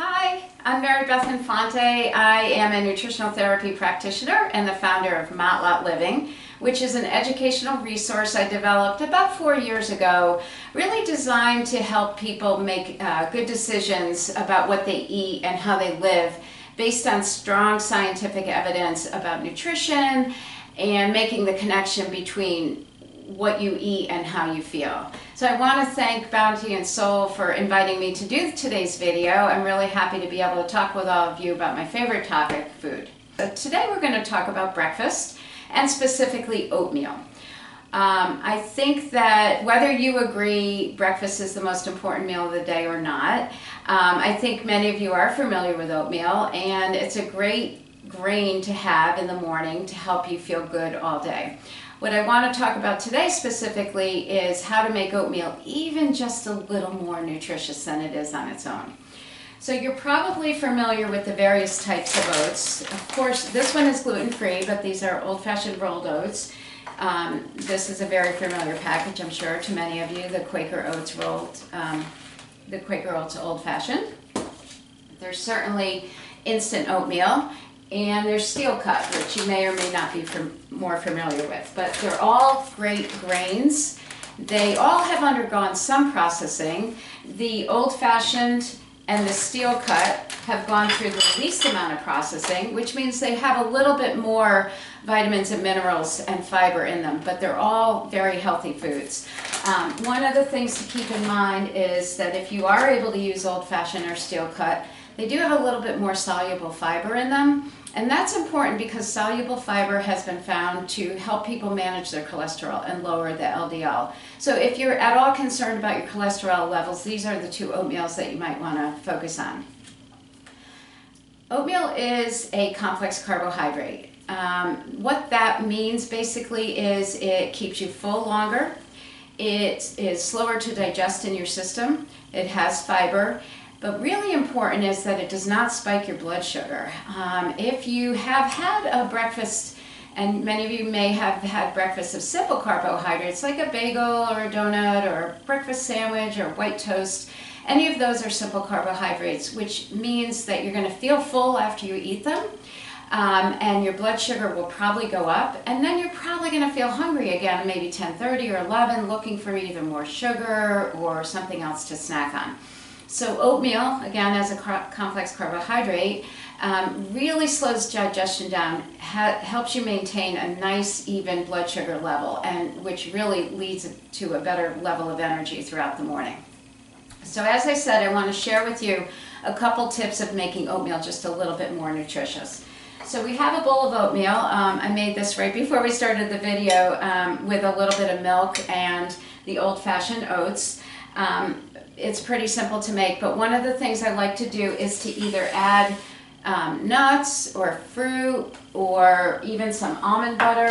Hi, I'm Beth Infante. I am a nutritional therapy practitioner and the founder of Lot Living, which is an educational resource I developed about 4 years ago, really designed to help people make good decisions about what they eat and how they live based on strong scientific evidence about nutrition and making the connection between what you eat and how you feel. So I want to thank Bounty and Soul for inviting me to do today's video. I'm really happy to be able to talk with all of you about my favorite topic, food. Today we're going to talk about breakfast and specifically oatmeal. I think that whether you agree breakfast is the most important meal of the day or not, I think many of you are familiar with oatmeal, and it's a great grain to have in the morning to help you feel good all day. What I want to talk about today specifically is how to make oatmeal even just a little more nutritious than it is on its own. So you're probably familiar with the various types of oats. Of course, this one is gluten-free, but these are old-fashioned rolled oats. This is a very familiar package, I'm sure, to many of you, the Quaker Oats rolled, the Quaker Oats old-fashioned. There's certainly instant oatmeal, and there's steel cut, which you may or may not be more familiar with. But they're all great grains. They all have undergone some processing. The old-fashioned and the steel cut have gone through the least amount of processing, which means they have a little bit more vitamins and minerals and fiber in them, but they're all very healthy foods. One of the things to keep in mind is that if you are able to use old-fashioned or steel cut, they do have a little bit more soluble fiber in them, and that's important because soluble fiber has been found to help people manage their cholesterol and lower the LDL. So if you're at all concerned about your cholesterol levels, these are the two oatmeals that you might want to focus on. Oatmeal is a complex carbohydrate. What that means basically is it keeps you full longer, it is slower to digest in your system, it has fiber, but really important is that it does not spike your blood sugar. If you have had a breakfast, and many of you may have had breakfast of simple carbohydrates like a bagel or a donut or a breakfast sandwich or white toast, any of those are simple carbohydrates, which means that you're going to feel full after you eat them, and your blood sugar will probably go up, and then you're probably going to feel hungry again, maybe 10:30 or 11, looking for either more sugar or something else to snack on. So oatmeal, again, as a complex carbohydrate, really slows digestion down, helps you maintain a nice, even blood sugar level, and which really leads to a better level of energy throughout the morning. So as I said, I want to share with you a couple tips of making oatmeal just a little bit more nutritious. So we have a bowl of oatmeal. I made this right before we started the video with a little bit of milk and the old-fashioned oats. It's pretty simple to make, but one of the things I like to do is to either add nuts or fruit or even some almond butter.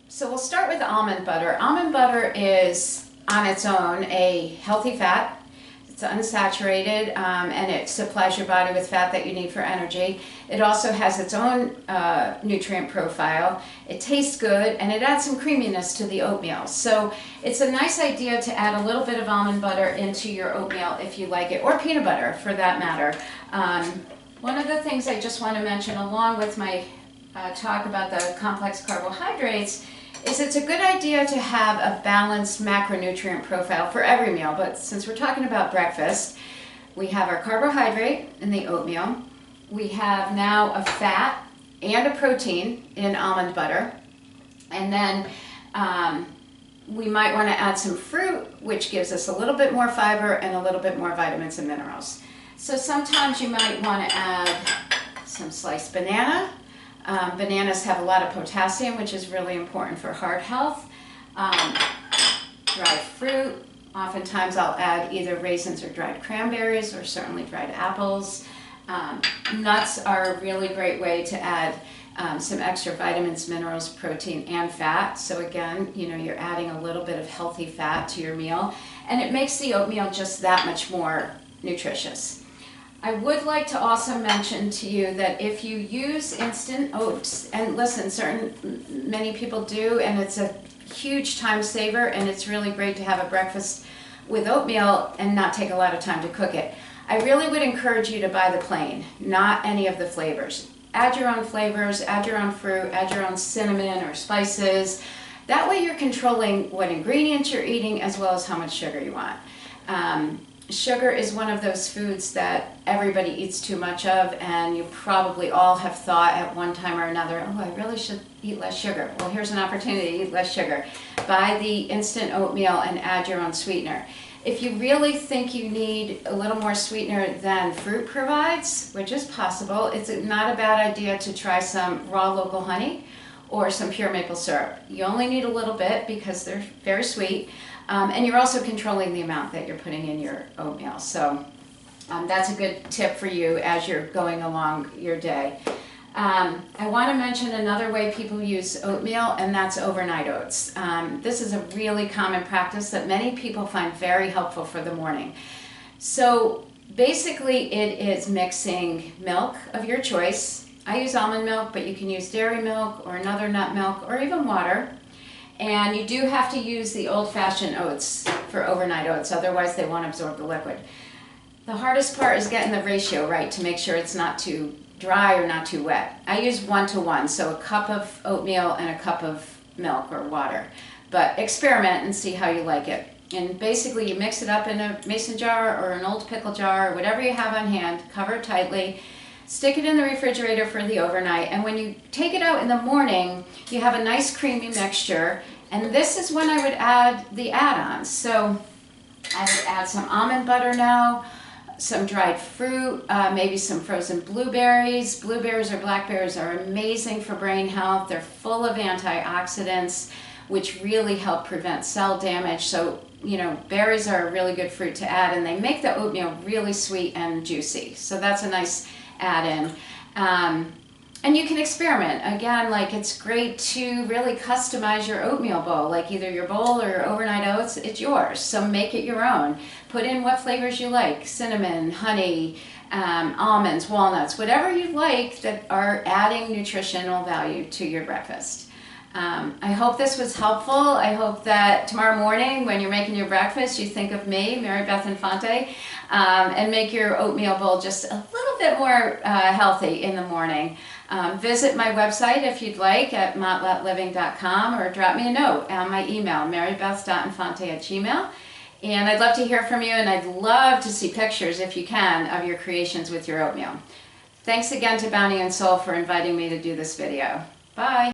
So we'll start with almond butter. Almond butter is on its own a healthy fat. It's unsaturated, and it supplies your body with fat that you need for energy. It also has its own nutrient profile. It tastes good, and it adds some creaminess to the oatmeal. So it's a nice idea to add a little bit of almond butter into your oatmeal if you like it, or peanut butter for that matter. One of the things I just want to mention along with my talk about the complex carbohydrates is it's a good idea to have a balanced macronutrient profile for every meal, but since we're talking about breakfast, we have our carbohydrate in the oatmeal, we have now a fat and a protein in almond butter, and then we might want to add some fruit, which gives us a little bit more fiber and a little bit more vitamins and minerals. So sometimes you might want to add some sliced banana. Bananas have a lot of potassium, which is really important for heart health. Dried fruit, oftentimes I'll add either raisins or dried cranberries, or certainly dried apples. Nuts are a really great way to add some extra vitamins, minerals, protein, and fat. So again, you're adding a little bit of healthy fat to your meal, and it makes the oatmeal just that much more nutritious. I would like to also mention to you that if you use instant oats, and listen, many people do, and it's a huge time saver, and it's really great to have a breakfast with oatmeal and not take a lot of time to cook it. I really would encourage you to buy the plain, not any of the flavors. Add your own flavors, add your own fruit, add your own cinnamon or spices. That way you're controlling what ingredients you're eating as well as how much sugar you want. Sugar is one of those foods that everybody eats too much of, and you probably all have thought at one time or another, oh, I really should eat less sugar. Well, here's an opportunity to eat less sugar. Buy the instant oatmeal and add your own sweetener. If you really think you need a little more sweetener than fruit provides, which is possible, it's not a bad idea to try some raw local honey or some pure maple syrup. You only need a little bit because they're very sweet. And you're also controlling the amount that you're putting in your oatmeal. So that's a good tip for you as you're going along your day. I want to mention another way people use oatmeal, and that's overnight oats. This is a really common practice that many people find very helpful for the morning. So basically it is mixing milk of your choice. I use almond milk, but you can use dairy milk or another nut milk or even water. And you do have to use the old-fashioned oats for overnight oats, otherwise they won't absorb the liquid. The hardest part is getting the ratio right to make sure it's not too dry or not too wet. I use 1-to-1, so a cup of oatmeal and a cup of milk or water. But experiment and see how you like it. And basically you mix it up in a mason jar or an old pickle jar or whatever you have on hand, cover it tightly, stick it in the refrigerator for the overnight, and when you take it out in the morning, you have a nice creamy mixture, and this is when I would add the add-ons. So I would add some almond butter now, some dried fruit, maybe some frozen blueberries. Blueberries or blackberries are amazing for brain health. They're full of antioxidants, which really help prevent cell damage. So, you know, berries are a really good fruit to add, and they make the oatmeal really sweet and juicy. So that's a nice add-in. And you can experiment. Again, like, it's great to really customize your oatmeal bowl, like either your bowl or your overnight oats, it's yours. So make it your own. Put in what flavors you like, cinnamon, honey, almonds, walnuts, whatever you like that are adding nutritional value to your breakfast. I hope this was helpful. I hope that tomorrow morning when you're making your breakfast, you think of me, Mary Beth Infante, and make your oatmeal bowl just a little bit more healthy in the morning. Visit my website if you'd like at montletliving.com, or drop me a note on my email, marybeth.infante@gmail.com. And I'd love to hear from you, and I'd love to see pictures, if you can, of your creations with your oatmeal. Thanks again to Bounty and Soul for inviting me to do this video. Bye.